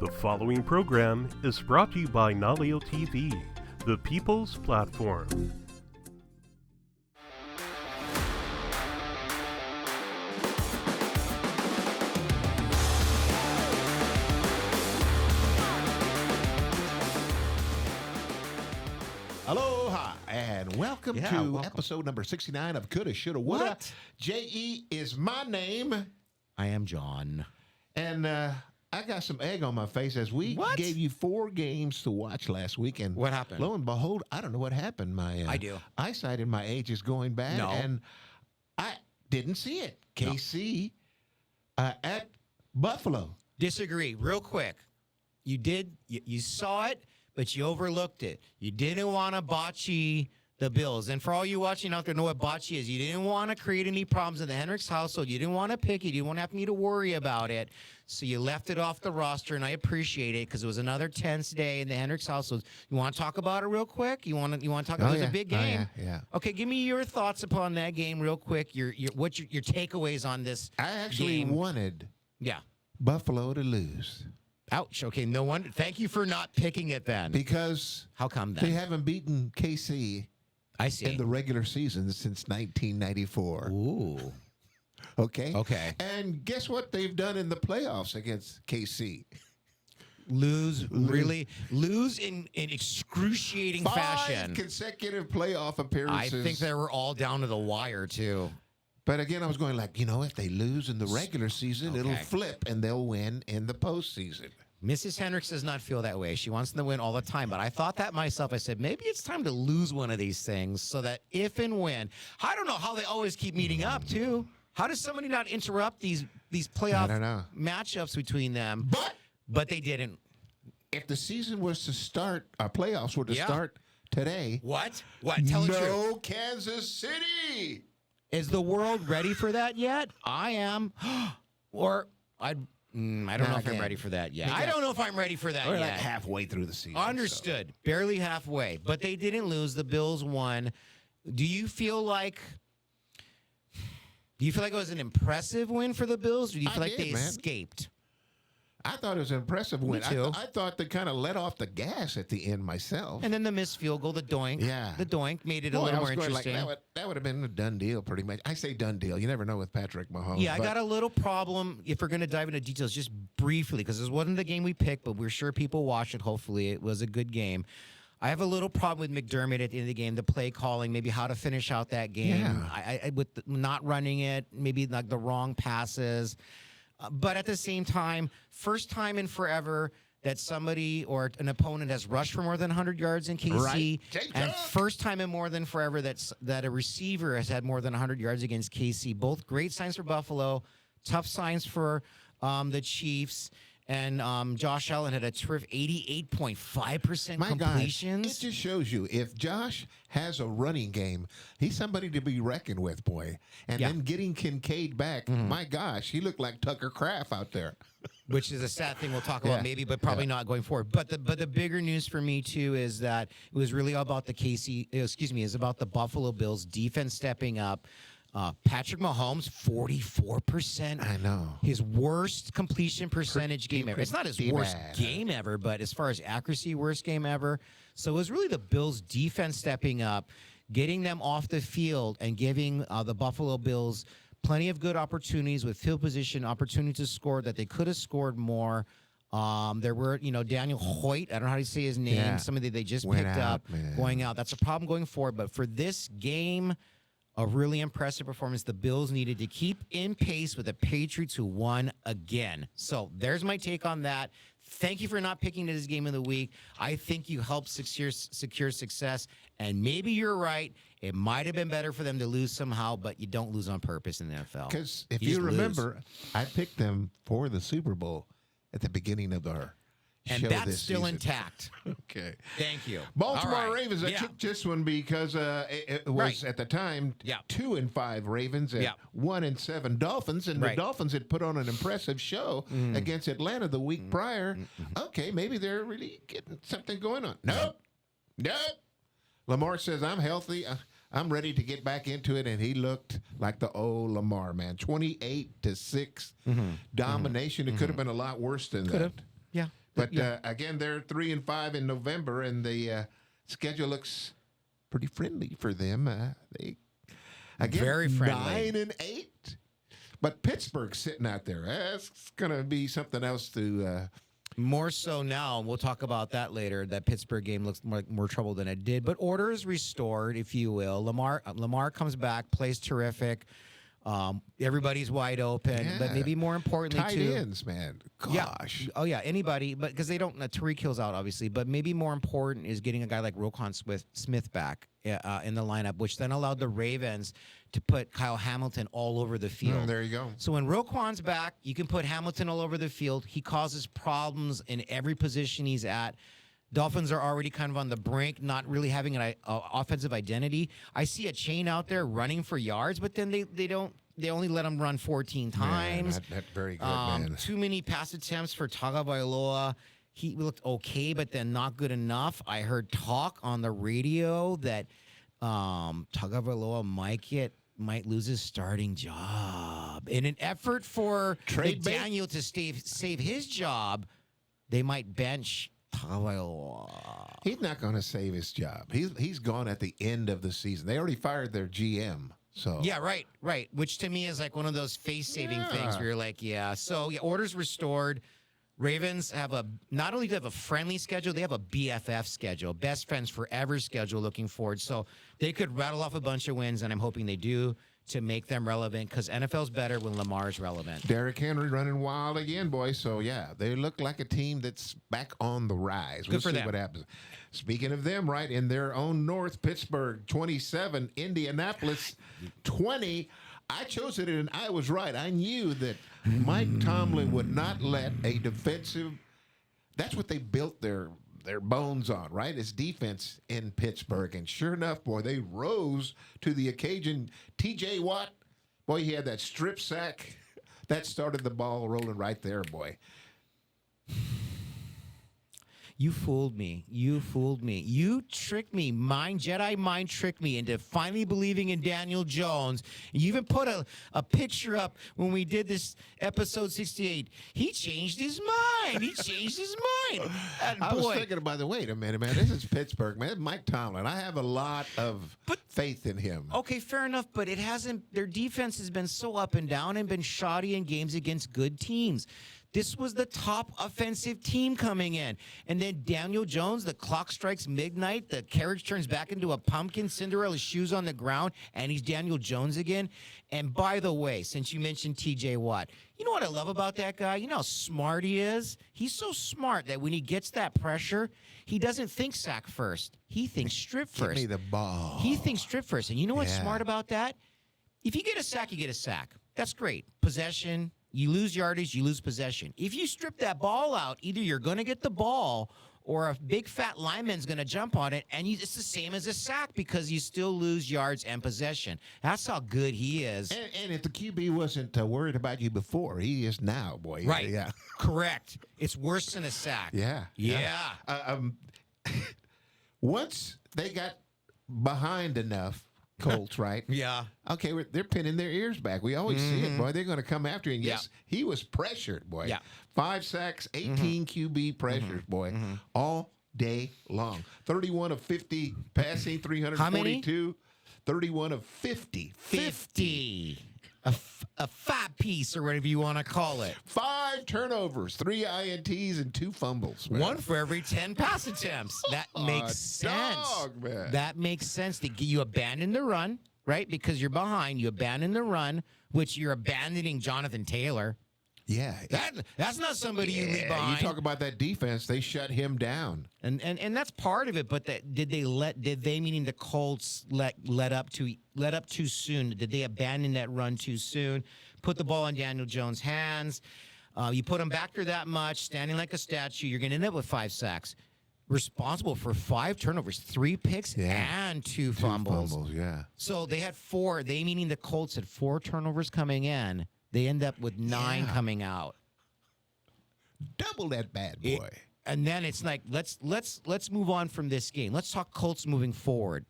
The following program is brought to you by Naleo TV, the people's platform. Aloha and welcome to welcome. episode number 69 of Coulda, Shoulda, Woulda. What? J.E. is my name. I am John. And I got some egg on my face as we What? gave you 4 games to watch last week. And What happened? Lo and behold, I don't know what happened. My I do. eyesight in my age is going bad. No. And I didn't see it. KC at Buffalo. Disagree. Real quick. You did. You saw it, but you overlooked it. You didn't want to bocce the Bills. And for all you watching out there know what bocce is. You didn't want to create any problems in the Hendricks household. You didn't want to pick it. You didn't want to have me to worry about it. So you left it off the roster, and I appreciate it because it was another tense day in the Hendricks household. You want to talk about it real quick? You want to talk about it? It was a big game. Yeah. Okay, give me your thoughts upon that game real quick. Your takeaways on this I actually game. wanted Yeah. Buffalo to lose Ouch. Okay, no wonder. Thank you for not picking it then. because How come they then? haven't beaten KC I see. in the regular season since 1994. Ooh. Okay. Okay. And guess what they've done in the playoffs against KC? Lose in excruciating 5 fashion. consecutive playoff I appearances. think they were all down to the wire too. But again, I was going like, if they lose in the regular season, it'll Okay. flip and they'll win in the postseason. Mrs. Hendricks does not feel that way. She wants them to win all the time. But I thought that myself. I said, maybe it's time to lose one of these things so that if and when. I don't know how they always keep meeting up, too. How does somebody not interrupt these playoff I don't know. matchups between them? But they didn't. If the season was to start, playoffs were to Yeah. start today, What? Tell the truth. no Kansas City. Is the world ready for that yet? I am. Or I don't know if I'm again, ready for that yet. they I got- don't know if I'm ready for that We're yet. like halfway through the season. Understood. Barely halfway. But they didn't lose. The Bills won. Do you feel like it was an impressive win for the Bills? Or do you I feel like did, they man. escaped? I thought it was an impressive win. too. I thought they kind of let off the gas at the end myself. And then the missed field goal, the doink. Yeah. The doink made it a Boy, little I was more going like, interesting. that would have been a done deal pretty much. I say done deal. You never know with Patrick Mahomes. Yeah, I but got a little problem if we're going to dive into details just briefly because this wasn't the game we picked, but we're sure people watched it. Hopefully, it was a good game. I have a little problem with McDermott at the end of the game, the play calling, maybe how to finish out that game. Yeah. I with not running it, maybe like the wrong passes. But at the same time, first time in forever that somebody or an opponent has rushed for more than 100 yards in KC. Right. Take And Cook. first time in more than forever that a receiver has had more than 100 yards against KC. Both great signs for Buffalo, tough signs for the Chiefs. And Josh Allen had a terrific 88.5% My God, completions. it just shows you if Josh has a running game, he's somebody to be reckoned with, boy. And Yeah. then getting Kincaid back, my gosh, he looked like Tucker Kraft out there. Which is a sad thing we'll talk Yeah. about maybe, but probably not going forward. But the bigger news for me too is that it was really about is about the Buffalo Bills defense stepping up. Patrick Mahomes, 44%. I know. His worst completion percentage game ever. It's not his pretty worst bad. game ever, but as far as accuracy, worst game ever. So it was really the Bills' defense stepping up, getting them off the field, and giving the Buffalo Bills plenty of good opportunities with field position, opportunity to score that they could have scored more. There were, Daniel Hoyt. I don't know how to say his name. Yeah. Somebody they just Went picked out, up man. going out. That's a problem going forward. But for this game, a really impressive performance. The Bills needed to keep in pace with the Patriots who won again. So there's my take on that. Thank you for not picking it as game of the week. I think you helped secure success. And maybe you're right. It might have been better for them to lose somehow, but you don't lose on purpose in the NFL. Because if You you just lose. remember, I picked them for the Super Bowl at the beginning of our And show that's this still season. intact. Okay. Thank you. Baltimore All right. Ravens. I Yeah. took this one because it was Right. at the time Yeah. 2-5 Ravens and Yeah. 1-7 Dolphins, and Right. the Dolphins had put on an impressive show against Atlanta the week prior. Okay, maybe they're really getting something going on. Nope. Lamar says I'm healthy. I'm ready to get back into it, and he looked like the old Lamar, man. 28-6 domination. It could have been a lot worse than that. Yeah. But again, they're 3-5 in November, and the schedule looks pretty friendly for them. They again Very friendly. 9-8. But Pittsburgh's sitting out there. That's going to be something else to. More so now, and we'll talk about that later. That Pittsburgh game looks more trouble than it did, but order is restored, if you will. Lamar comes back, plays terrific. Everybody's wide open, but maybe more importantly, tight ends, man. Gosh. Yeah. Oh yeah, anybody, but because they don't. Tariq Hill's out, obviously, but maybe more important is getting a guy like Roquan Smith back in the lineup, which then allowed the Ravens to put Kyle Hamilton all over the field. There you go. So when Roquan's back, you can put Hamilton all over the field. He causes problems in every position he's at. Dolphins are already kind of on the brink, not really having an offensive identity. I see a chain out there running for yards, but then they don't. They only let him run 14 times. Not very good, man. Too many pass attempts for Tagovailoa. He looked okay, but then not good enough. I heard talk on the radio that Tagovailoa might lose his starting job. In an effort for McDaniel to save his job, they might bench Tagovailoa. He's not going to save his job. He's gone at the end of the season. They already fired their GM. So yeah, right. Which to me is like one of those face-saving things where you're like, yeah. So order's restored. Ravens not only do they have a friendly schedule, they have a BFF schedule, best friends forever schedule looking forward. So they could rattle off a bunch of wins, and I'm hoping they do to make them relevant because NFL's better when Lamar's relevant. Derrick Henry running wild again, boys. So yeah, they look like a team that's back on the rise. We'll see what happens. Speaking of them, right in their own north, Pittsburgh 27, Indianapolis 20. I chose it, and I was right. I knew that Mike Tomlin would not let a defensive. That's what they built their bones on, right? It's defense in Pittsburgh. And sure enough, boy, they rose to the occasion. TJ Watt, boy, he had that strip sack. That started the ball rolling right there, boy. You fooled me. You tricked me. Jedi mind tricked me into finally believing in Daniel Jones. You even put a picture up when we did this episode 68. He changed his mind. I was thinking about the wait a minute, man. This is Pittsburgh, man. Mike Tomlin. I have a lot of faith in him. Okay, fair enough, but it hasn't. Their defense has been so up and down and been shoddy in games against good teams. This was the top offensive team coming in. And then Daniel Jones, the clock strikes midnight, the carriage turns back into a pumpkin, Cinderella's shoes on the ground, and he's Daniel Jones again. And by the way, since you mentioned TJ Watt, you know what I love about that guy? You know how smart he is? He's so smart that when he gets that pressure, he doesn't think sack first. He thinks strip first. Give me the ball. He thinks strip first. And you know what's smart about that? If you get a sack, you get a sack. That's great. Possession. You lose yardage, you lose possession. If you strip that ball out, either you're going to get the ball or a big fat lineman's going to jump on it, and it's the same as a sack because you still lose yards and possession. That's how good he is. And if the QB wasn't worried about you before, he is now, boy. Right. Yeah. Correct. It's worse than a sack. Yeah. Once they got behind enough, Colts, right? Yeah. Okay, they're pinning their ears back. We always see it, boy. They're going to come after you. And yes, he was pressured, boy. Yeah. 5 sacks, 18 QB pressures, boy, all day long. 31 of 50 passing, 342. How many? 31 of 50. 50. A fat piece or whatever you want to call it. 5 turnovers, 3 INTs, and 2 fumbles. Man. 1 for every 10 pass attempts. That makes sense. Dog, man. That makes sense. You abandon the run, right? Because you're behind. You abandon the run, which you're abandoning Jonathan Taylor. Yeah. That's not somebody you leave behind. You talk about that defense, they shut him down. And that's part of it, but did they meaning the Colts let up too soon? Did they abandon that run too soon? Put the ball in Daniel Jones' hands. You put him back there that much, standing like a statue, you're going to end up with 5 sacks. Responsible for 5 turnovers, 3 picks, and 2 fumbles. 2 fumbles, yeah. So they had 4. They meaning the Colts had 4 turnovers coming in. They end up with 9 coming out. Double that bad boy. And then it's like let's move on from this game. Let's talk Colts moving forward.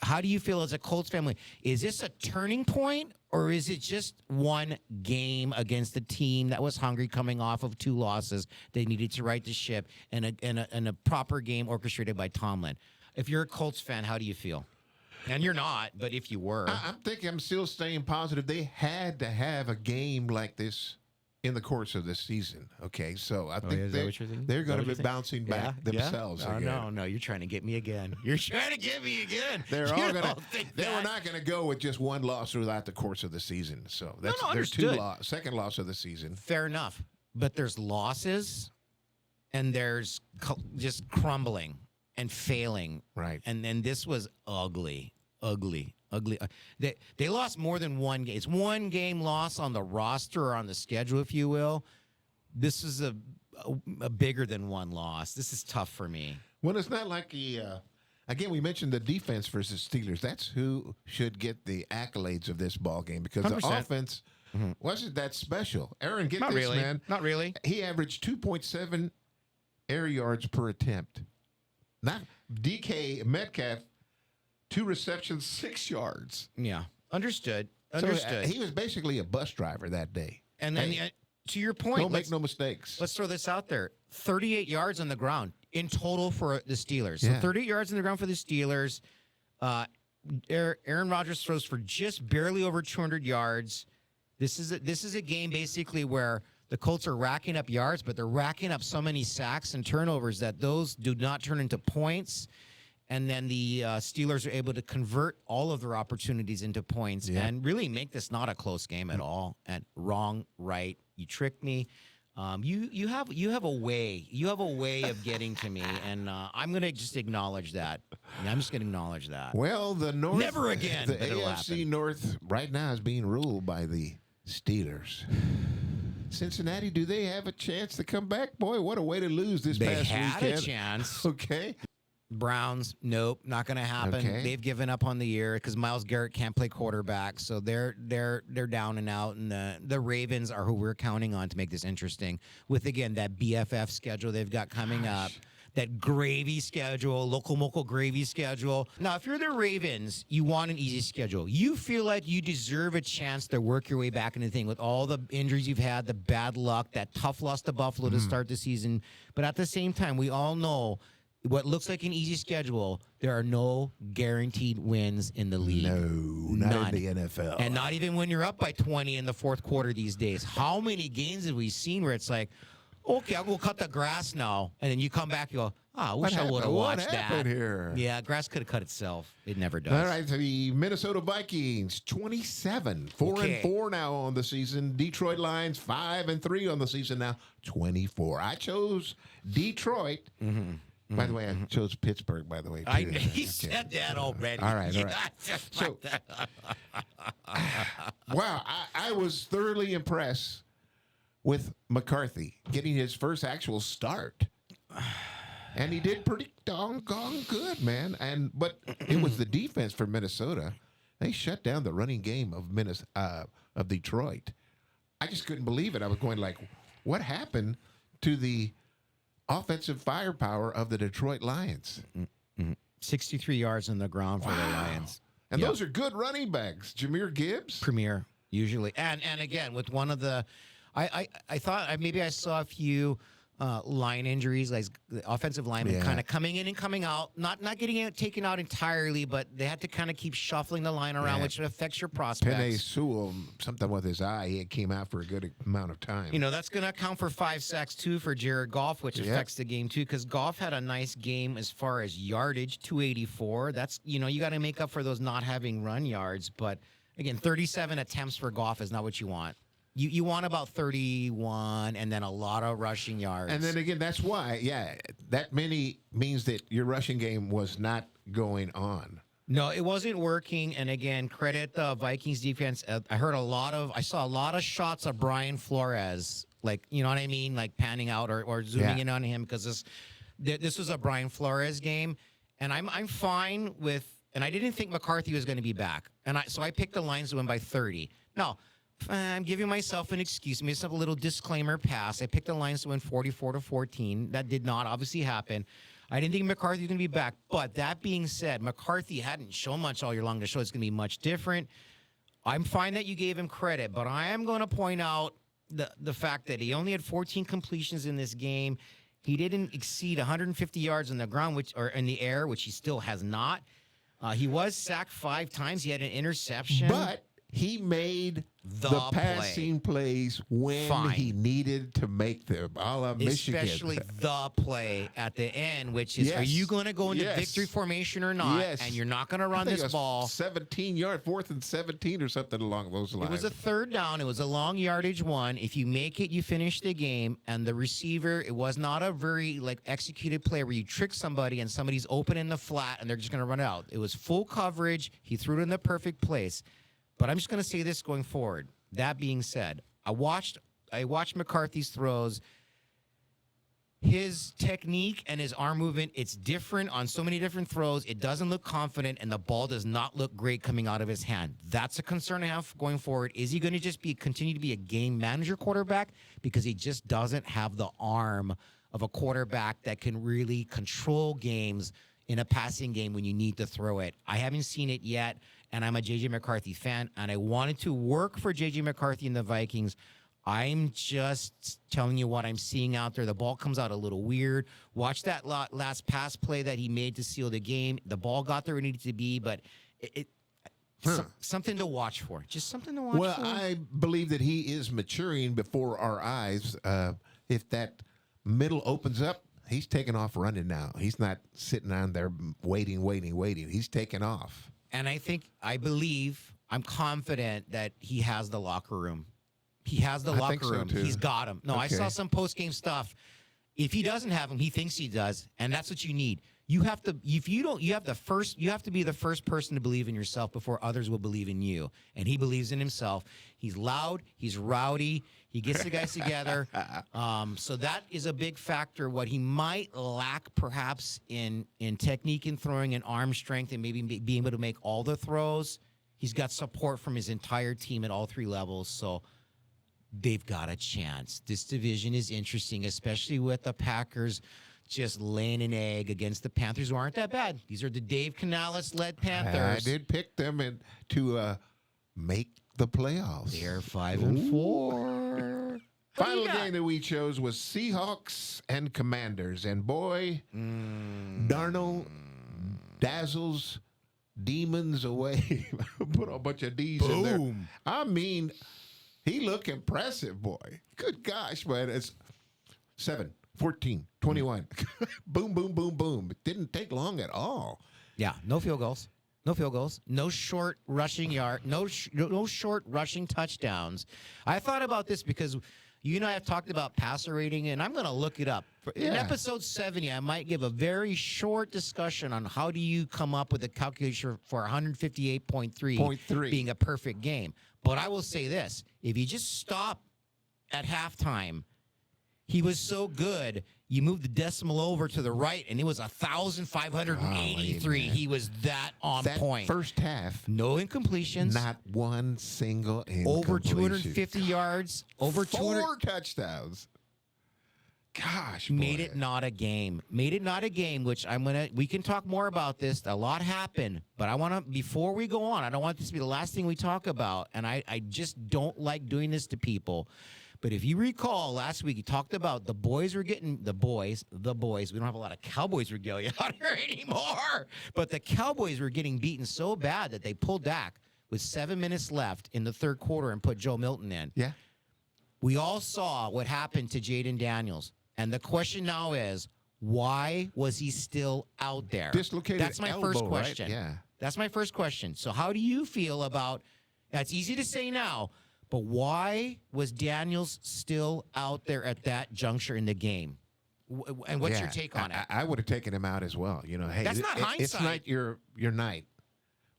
how do you feel as a Colts family? Is this a turning point, or is it just one game against a team that was hungry, coming off of 2 losses? They needed to right the ship, and a proper game orchestrated by Tomlin. If you're a Colts fan, how do you feel? And you're not, but if you were. I'm thinking I'm still staying positive. They had to have a game like this in the course of the season. Okay, so I think they're going to be bouncing back themselves. Oh, again. no, you're trying to get me again. You're trying to get me again. They're all going to. They were not going to go with just one loss throughout the course of the season. So that's their second loss of the season. Fair enough, but there's losses, and there's just crumbling and failing. Right. And then this was ugly. They lost more than one game. It's one game loss on the roster or on the schedule, if you will. This is a bigger than one loss. This is tough for me. Well, it's not like again, we mentioned the defense versus Steelers. That's who should get the accolades of this ball game, because 100%. The offense wasn't that special. Aaron, get this, man. Not really. He averaged 2.7 air yards per attempt. Not DK Metcalf. 2 receptions, 6 yards. Yeah, understood. So, he was basically a bus driver that day. And then, to your point, don't make no mistakes. Let's throw this out there: 38 yards on the ground in total for the Steelers. So 38 yards on the ground for the Steelers. Aaron Rodgers throws for just barely over 200 yards. This is a game basically where the Colts are racking up yards, but they're racking up so many sacks and turnovers that those do not turn into points. And then the Steelers are able to convert all of their opportunities into points and really make this not a close game at all. And wrong, right? You tricked me. You have a way of getting to me, and I'm going to just acknowledge that. I'm just going to acknowledge that. Well, the North, never again. The AFC North right now is being ruled by the Steelers. Cincinnati, do they have a chance to come back? Boy, what a way to lose this past weekend. They had a chance. Okay. Browns, nope, not going to happen. Okay. They've given up on the year because Myles Garrett can't play quarterback, so they're down and out. And the Ravens are who we're counting on to make this interesting. With again that BFF schedule they've got coming up, that gravy schedule, local mocal gravy schedule. Now, if you're the Ravens, you want an easy schedule. You feel like you deserve a chance to work your way back into the thing with all the injuries you've had, the bad luck, that tough loss to Buffalo to start the season. But at the same time, we all know what looks like an easy schedule, there are no guaranteed wins in the league. No, not in the NFL. And not even when you're up by 20 in the fourth quarter these days. How many games have we seen where it's like, okay, I'll go cut the grass now. And then you come back, you go, I wish I would have watched that. What happened here? Yeah, grass could have cut itself. It never does. All right, so the Minnesota Vikings, 27, 4-4 now on the season. Detroit Lions, 5-3 on the season now, 24. I chose Detroit. By the way, I chose Pittsburgh, by the way, too. He said that already. All right. So, wow, I was thoroughly impressed with McCarthy getting his first actual start. And he did pretty doggone good, man. But it was the defense for Minnesota. They shut down the running game of Detroit. I just couldn't believe it. I was going like, what happened to the offensive firepower of the Detroit Lions? 63 yards on the ground for the Lions. And those are good running backs. Jahmyr Gibbs? Premier, usually. And again, with one of the, I thought maybe I saw a few line injuries, like the offensive linemen kind of coming in and coming out, not getting taken out entirely, but they had to kind of keep shuffling the line around, which affects your prospects. Penei Sewell, something with his eye, he came out for a good amount of time. You know, that's going to account for 5 sacks, too, for Jared Goff, which affects the game, too, because Goff had a nice game as far as yardage, 284. That's, you got to make up for those not having run yards. But, again, 37 attempts for Goff is not what you want. You want about 31 and then a lot of rushing yards. And then again, that's why, that many means that your rushing game was not going on. No, it wasn't working. And again, credit the Vikings defense. I saw a lot of shots of Brian Flores, like, you know what I mean? Like panning out or zooming in on him, because this was a Brian Flores game. And I'm fine with, and I didn't think McCarthy was going to be back. So I picked the Lions to win by 30. Now, I'm giving myself an excuse, myself a little disclaimer pass. I picked the Lions to win 44-14. That did not obviously happen. I didn't think McCarthy was going to be back. But that being said, McCarthy hadn't shown much all year long to show it's going to be much different. I'm fine that you gave him credit, but I am going to point out the fact that he only had 14 completions in this game. He didn't exceed 150 yards on the ground, or in the air, which he still has not. He was sacked 5 times. He had an interception. But he made the passing plays when he needed to make them, a la Michigan. Especially the play at the end, which is, are you going to go into victory formation or not? Yes. And you're not going to run this ball. 17-yard, 4th and 17 or something along those lines. It was a 3rd down. It was a long yardage one. If you make it, you finish the game. And the receiver, it was not a very executed play where you trick somebody and somebody's open in the flat and they're just going to run out. It was full coverage. He threw it in the perfect place. But I'm just going to say this going forward. That being said, I watched McCarthy's throws. His technique and his arm movement, it's different on so many different throws. It doesn't look confident, and the ball does not look great coming out of his hand. That's a concern I have going forward. Is he going to just continue to be a game manager quarterback? Because he just doesn't have the arm of a quarterback that can really control games in a passing game when you need to throw it. I haven't seen it yet, and I'm a J.J. McCarthy fan, and I wanted to work for J.J. McCarthy and the Vikings. I'm just telling you what I'm seeing out there. The ball comes out a little weird. Watch that last pass play that he made to seal the game. The ball got there where it needed to be, but something to watch for. Just something to watch for. Well, I believe that he is maturing before our eyes. If that middle opens up, he's taking off running now. He's not sitting on there waiting. He's taking off. And I'm confident that he has the locker room. He has the locker room. So too. He's got him. No, okay. I saw some post-game stuff. If he doesn't have him, he thinks he does, and that's what you need. You have to. If you don't, you have to be the first person to believe in yourself before others will believe in you. And he believes in himself. He's loud. He's rowdy. He gets the guys together. So that is a big factor. What he might lack, perhaps, in technique and throwing and arm strength, and maybe being able to make all the throws. He's got support from his entire team at all 3 levels. So they've got a chance. This division is interesting, especially with the Packers just laying an egg against the Panthers, who aren't that bad. These are the Dave Canales-led Panthers. I did pick them to make the playoffs. They're 5-4. Final game that we chose was Seahawks and Commanders. And boy, Darnold dazzles demons away. Put a bunch of D's in there. I mean, he looked impressive, boy. Good gosh, man. It's 7, 14, 21. Boom, boom, boom, boom. It didn't take long at all. Yeah, no field goals. No short rushing no short rushing touchdowns. I thought about this because you and I have talked about passer rating, and I'm going to look it up. In episode 70, I might give a very short discussion on how do you come up with a calculation for 158.3 being a perfect game. But I will say this. If you just stop at halftime, he was so good, you move the decimal over to the right, and it was 1,583. He was that on point. First half. No incompletions. Not one single incompletion. Over 250 yards. Over 4 touchdowns. Gosh, boy. Made it not a game, which we can talk more about this. A lot happened, but before we go on, I don't want this to be the last thing we talk about, and I just don't like doing this to people. But if you recall, last week he talked about the boys. We don't have a lot of Cowboys regalia out here anymore. But the Cowboys were getting beaten so bad that they pulled back with 7 minutes left in the 3rd quarter and put Joe Milton in. Yeah. We all saw what happened to Jaden Daniels. And the question now is, why was he still out there? Dislocated That's my elbow, first question. Right? Yeah. That's my first question. So how do you feel about, that's easy to say now, but why was Daniels still out there at that juncture in the game? And what's your take on it? I would have taken him out as well. You know, hey, that's not hindsight. It's not your night.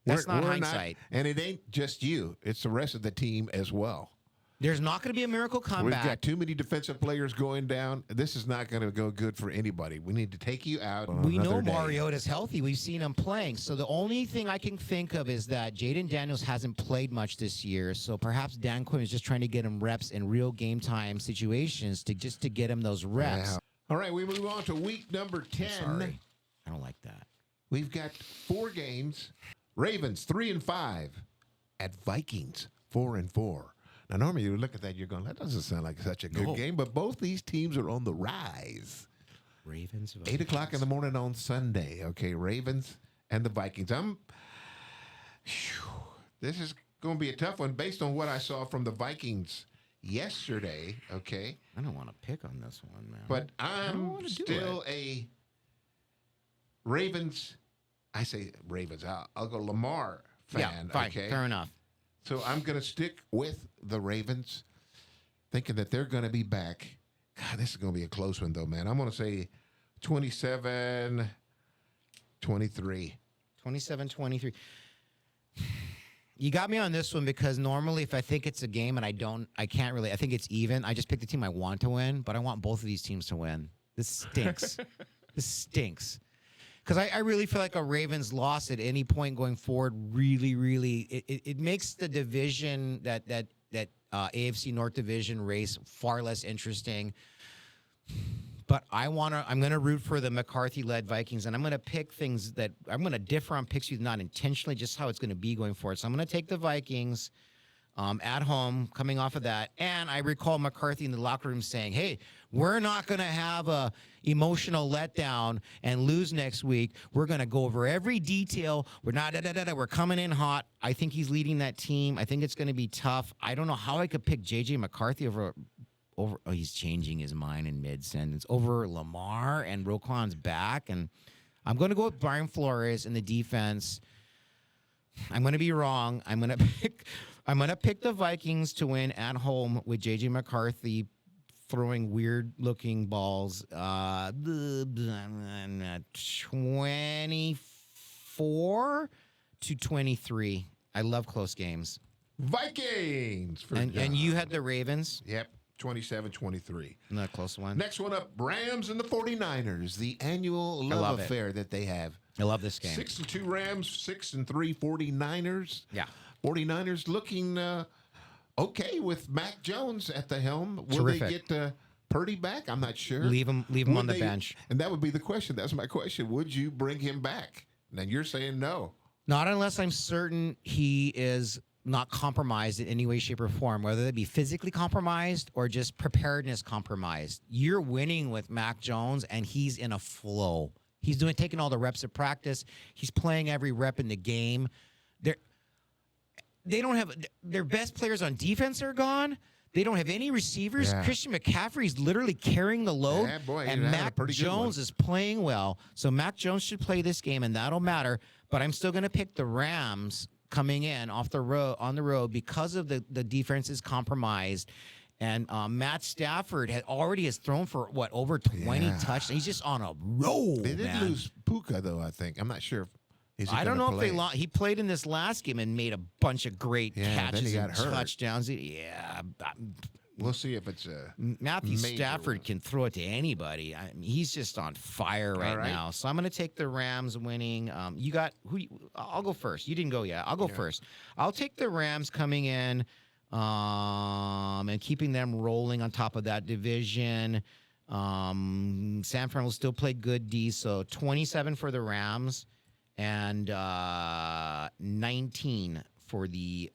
That's not hindsight. And it ain't just you. It's the rest of the team as well. There's not going to be a miracle comeback. We've got too many defensive players going down. This is not going to go good for anybody. We need to take you out. We know Mariota's healthy. We've seen him playing. So the only thing I can think of is that Jaden Daniels hasn't played much this year. So perhaps Dan Quinn is just trying to get him reps in real game time situations to get him those reps. Yeah. All right, we move on to week number 10. Sorry. I don't like that. We've got 4 games. Ravens 3-5 at Vikings 4-4. Now, normally you look at that, you're going, that doesn't sound like such a good game, but both these teams are on the rise. Ravens. 8 o'clock in the morning on Sunday. Okay, Ravens and the Vikings. This is going to be a tough one based on what I saw from the Vikings yesterday. Okay, I don't want to pick on this one, man. but I'm still a Ravens. I say Ravens. I'll go Lamar fan. Yeah, fine. Okay, Fair enough. so I'm going to stick with the Ravens, thinking that they're going to be back. God, this is going to be a close one, though, man. I'm going to say 27-23. 27-23. You got me on this one because normally if I think it's a game and I can't really, I think it's even. I just pick the team I want to win, but I want both of these teams to win. This stinks. This stinks. Because I really feel like a Ravens loss at any point going forward it makes the division, that AFC North division race far less interesting. But I'm going to root for the McCarthy-led Vikings, and I'm going to pick things that I'm going to differ on picks with, not intentionally, just how it's going to be going forward. So I'm going to take the Vikings at home, coming off of that. And I recall McCarthy in the locker room saying, hey, we're not going to have a emotional letdown and lose next week. We're going to go over every detail. We're not, we're coming in hot. I think he's leading that team. I think it's going to be tough. I don't know how I could pick J.J. McCarthy over he's changing his mind in mid-sentence, over Lamar, and Roquan's back. And I'm going to go with Brian Flores in the defense. I'm going to be wrong. I'm going to pick the Vikings to win at home with J.J. McCarthy throwing weird-looking balls. 24-23. I love close games. Vikings. And you had the Ravens? Yep. 27-23. Not a close one. Next one up, Rams and the 49ers, the annual love affair that they have. I love this game. 6-2 Rams, 6-3 49ers. Yeah. 49ers looking okay with Mac Jones at the helm. Will Terrific. they get Purdy back? I'm not sure. Leave him on the bench. And that would be the question. That's my question. Would you bring him back? Now you're saying no. Not unless I'm certain he is not compromised in any way, shape, or form, whether it be physically compromised or just preparedness compromised. You're winning with Mac Jones, and he's in a flow. He's taking all the reps at practice. He's playing every rep in the game. They don't have their best players on defense are gone. They don't have any receivers. Yeah. Christian McCaffrey's literally carrying the load, Yeah, boy, and he's had a Mac pretty good one. Jones is playing well. So Mac Jones should play this game, and that'll matter. But I'm still going to pick the Rams coming in on the road because of the defense is compromised. And Matt Stafford has thrown for over 20 touchdowns. He's just on a roll. They did lose Puka though. I think I'm not sure. I don't know if they lost. He played in this last game and made a bunch of great catches then he got and hurt. touchdowns. Yeah, We'll see if it's Matthew major Stafford one. can throw it to anybody. He's just on fire right now. So I'm going to take the Rams winning. You got who? I'll go first. You didn't go yet. I'll go first. I'll take the Rams coming in and keeping them rolling on top of that division. San Fran will still play good D. So 27 for the Rams and 19 for the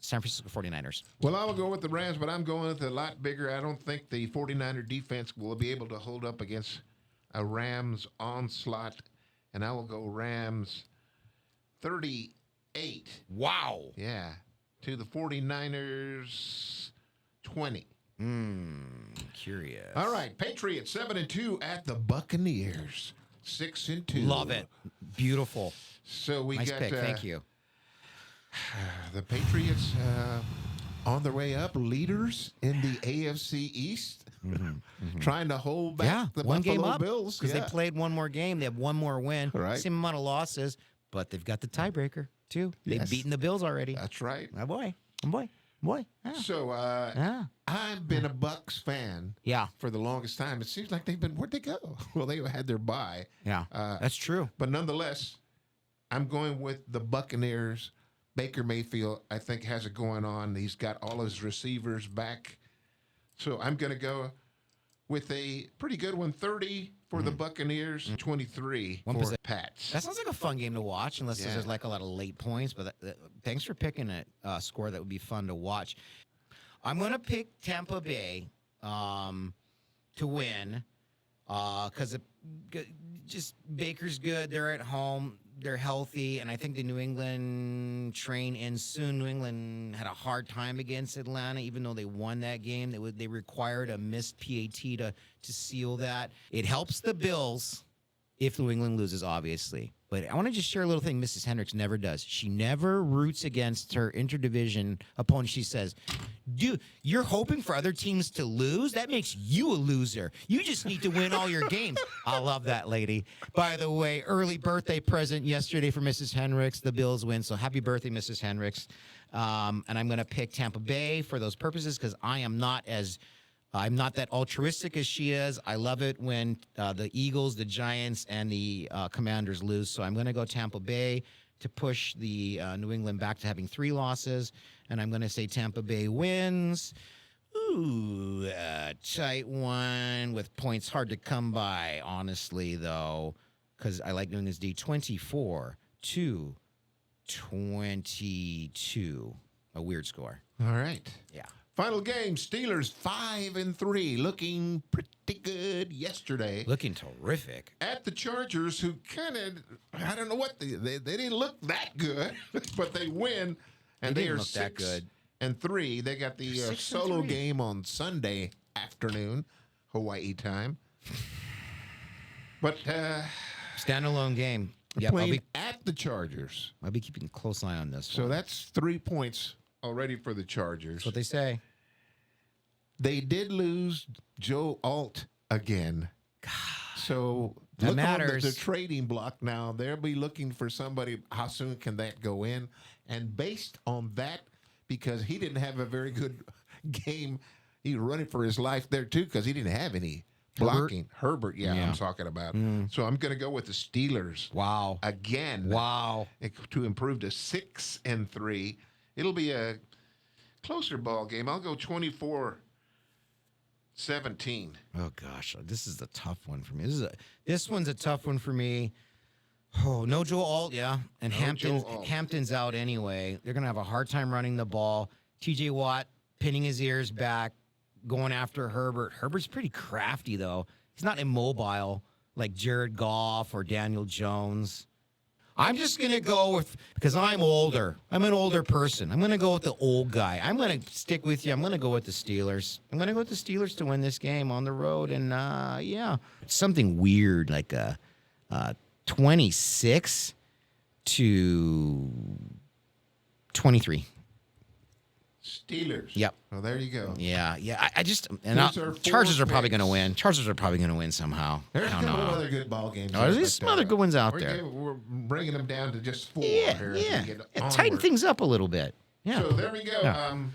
San Francisco 49ers. Well, I will go with the Rams, but I'm going with a lot bigger. I don't think the 49er defense will be able to hold up against a Rams onslaught, and I will go Rams 38. Wow. Yeah, to the 49ers 20. Curious. All right, Patriots 7-2 at the Buccaneers 6-2. Love it. Beautiful. So we Nice got pick. Thank you. The Patriots on their way up, leaders in the AFC East, trying to hold back the one Buffalo game up Bills. because they played one more game. They have one more win. Right. Same amount of losses, but they've got the tiebreaker too. They've Yes. beaten the Bills already. That's right. Oh boy. Yeah. So Yeah. I've been a Bucks fan Yeah. for the longest time. It seems like where'd they go? Well, they had their bye. Yeah. That's true. But nonetheless, I'm going with the Buccaneers. Baker Mayfield, I think, has it going on. He's got all his receivers back. So I'm going to go with a pretty good one, 30 for the Buccaneers, 23 for Pats. That sounds like a fun game to watch, unless Yeah. there's like a lot of late points. But thanks for picking a score that would be fun to watch. I'm going to pick Tampa Bay to win because just Baker's good. They're at home. They're healthy, and I think the New England train ends soon. New England had a hard time against Atlanta, even though they won that game. They required a missed PAT to seal that. It helps the Bills if New England loses, obviously. But I want to just share a little thing Mrs. Hendricks never does. She never roots against her interdivision opponent. She says, dude, you're hoping for other teams to lose? That makes you a loser. You just need to win all your games. I love that lady. By the way, early birthday present yesterday for Mrs. Hendricks. The Bills win, so happy birthday, Mrs. Hendricks. And I'm going to pick Tampa Bay for those purposes because I'm not that altruistic as she is. I love it when the Eagles, the Giants, and the Commanders lose. So I'm going to go Tampa Bay to push the New England back to having 3 losses. And I'm going to say Tampa Bay wins. Ooh, tight one with points hard to come by, honestly, though, because I like New England's D 24-22. A weird score. All right. Yeah. Final game, Steelers 5-3, looking pretty good yesterday. Looking terrific. At the Chargers, who kind of, I don't know what, they didn't look that good, but they win, and they are 6-3. They got the solo game on Sunday afternoon, Hawaii time. But standalone game. Yep, playing at the Chargers. I'll be keeping a close eye on this. So that's 3 points already for the Chargers. That's what they say. They did lose Joe Alt again. So that look matters. On the trading block now. They'll be looking for somebody. How soon can that go in? And based on that, because he didn't have a very good game, he was running for his life there too because he didn't have any blocking. Herbert, yeah. I'm talking about. So I'm going to go with the Steelers. Wow. Again. Wow. To improve to 6-3. It'll be a closer ball game. I'll go 24-17. Oh gosh, this is a tough one for me. This one's a tough one for me. Oh, no Joe Alt, yeah, and Hampton's out anyway. They're gonna have a hard time running the ball. T.J. Watt pinning his ears back, going after Herbert. Herbert's pretty crafty though. He's not immobile like Jared Goff or Daniel Jones. I'm just going to go with, because I'm older. I'm an older person. I'm going to go with the old guy. I'm going to stick with you. I'm going to go with the Steelers. I'm going to go with the Steelers to win this game on the road. And, yeah, something weird like a 26-23. Steelers. Yep. Well, there you go. Yeah. Chargers Chargers are probably going to win. Chargers are probably going to win somehow. There's I don't know. other good ball games. There's some other good ones out there. We're bringing them down to just 4 Yeah, here. yeah. As we get Tighten onward. things up a little bit. Yeah. So there we go. Yeah.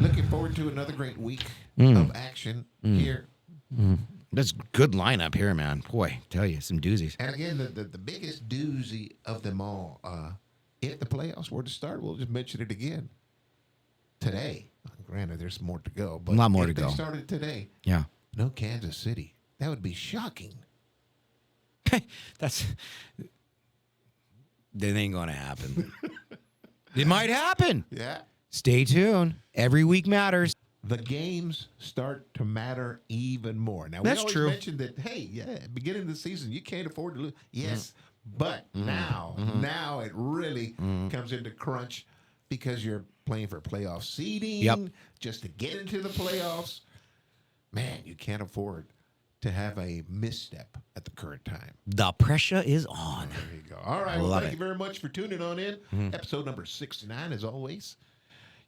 Looking forward to another great week of action here. That's a good lineup here, man. Boy, tell you, some doozies. And again, the biggest doozy of them all, if the playoffs were to start, we'll just mention it again. Today, granted, there's more to go, but A lot more to if go. they started today, Yeah. no Kansas City. That would be shocking. That ain't going to happen. It might happen. Yeah. Stay tuned. Every week matters. The games start to matter even more. Now, That's we always true. mentioned that, hey, beginning of the season, you can't afford to lose. Yes, but now it really comes into crunch because you're playing for playoff seeding just to get into the playoffs. Man, you can't afford to have a misstep at the current time. The pressure is on. There you go. All right. Well, Love thank it. you very much for tuning on in. Episode number 69, as always.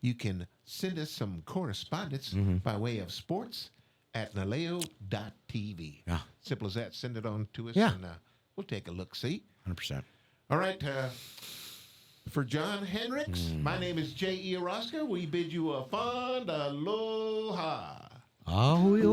You can send us some correspondence by way of sports@naleo.tv. Yeah. Simple as that. Send it on to us, Yeah. and we'll take a look-see. 100%. All right. For John Hendricks, my name is J.E. Orozco. We bid you a fond aloha. Ahui